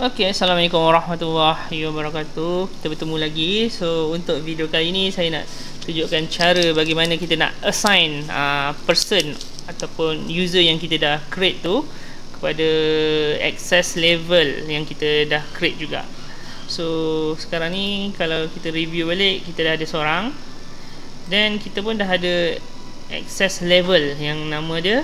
Okay, Assalamualaikum warahmatullahi wabarakatuh. Kita bertemu lagi. So untuk video kali ini saya nak tunjukkan cara bagaimana kita nak assign person ataupun user yang kita dah create tu kepada access level yang kita dah create juga. So sekarang ni kalau kita review balik, kita dah ada seorang, dan kita pun dah ada access level yang nama dia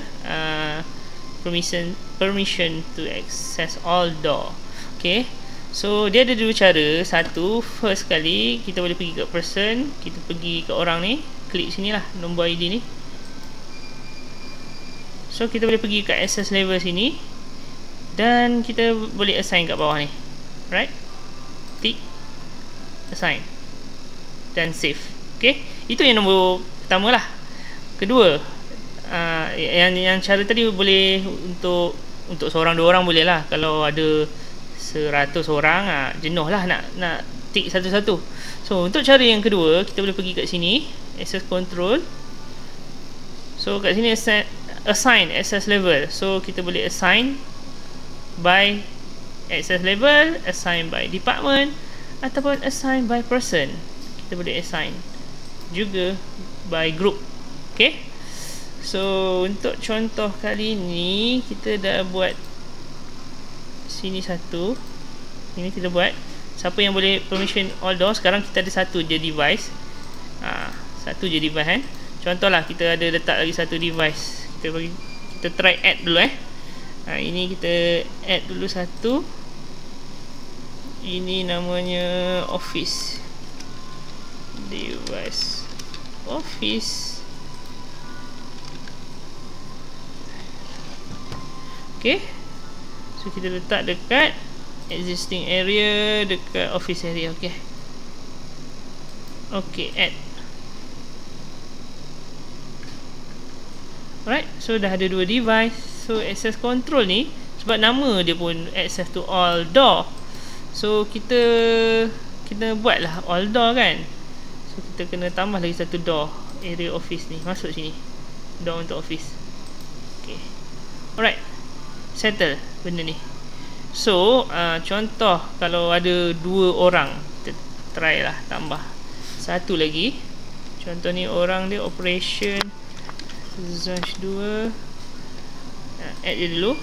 permission to access all door. Okay, so dia ada dua cara. Satu, first kali kita boleh pergi ke person, kita pergi ke orang ni, klik sini lah nombor ID ni. So kita boleh pergi ke access level sini dan kita boleh assign kat bawah ni. Right, tick, assign dan save. Okay, itu yang nombor pertama lah. Kedua, yang cara tadi boleh untuk seorang dua orang boleh lah. Kalau ada 100 orang, jenuh lah nak tick satu-satu. So untuk cara yang kedua, kita boleh pergi kat sini, access control. So kat sini assign access level. So kita boleh assign by access level, assign by department, ataupun assign by person. Kita boleh assign juga by group. Okay, so untuk contoh kali ni kita dah buat sini satu. Ini kita buat siapa yang boleh permission all door. Sekarang kita ada satu je device, satu je device kan. Contohlah kita ada letak lagi satu device, kita try add dulu ini kita add dulu satu. Ini namanya office device, office. Okay, so kita letak dekat existing area, dekat office area. Okay, okay, add. Alright, so dah ada dua device. So access control ni, sebab nama dia pun access to all door, so kita buatlah all door kan. So kita kena tambah lagi satu door, area office ni, masuk sini, door untuk office. Okay, alright, settle benda ni. So contoh kalau ada dua orang, kita try lah tambah satu lagi. Contoh ni orang dia operation ZASH2, add dia dulu.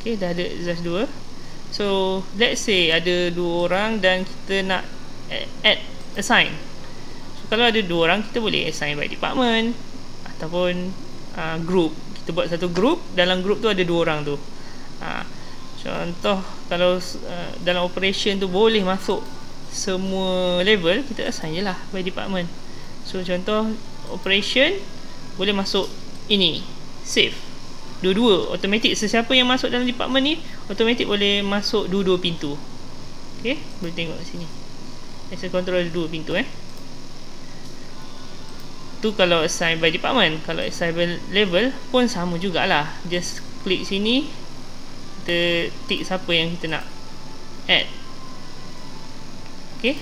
Okay, dah ada ZASH2. So let's say ada dua orang dan kita nak add assign. So kalau ada dua orang, kita boleh assign by department ataupun group. Kita buat satu group, dalam group tu ada dua orang tu. Contoh kalau dalam operation tu boleh masuk semua level, kita assign je lah by department. So contoh operation boleh masuk ini, save dua-dua automatic. Sesiapa yang masuk dalam department ni automatic boleh masuk dua-dua pintu. Okay, boleh tengok kat sini access control ada dua pintu tu kalau assign by department. Kalau assign by level pun sama jugalah, just klik sini, kita tick siapa yang kita nak add. Okay,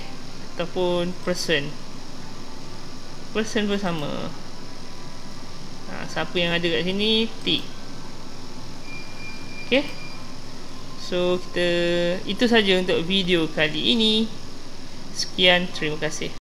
ataupun person pun sama. Siapa yang ada kat sini, tick. Okay, so itu saja untuk video kali ini. Sekian, terima kasih.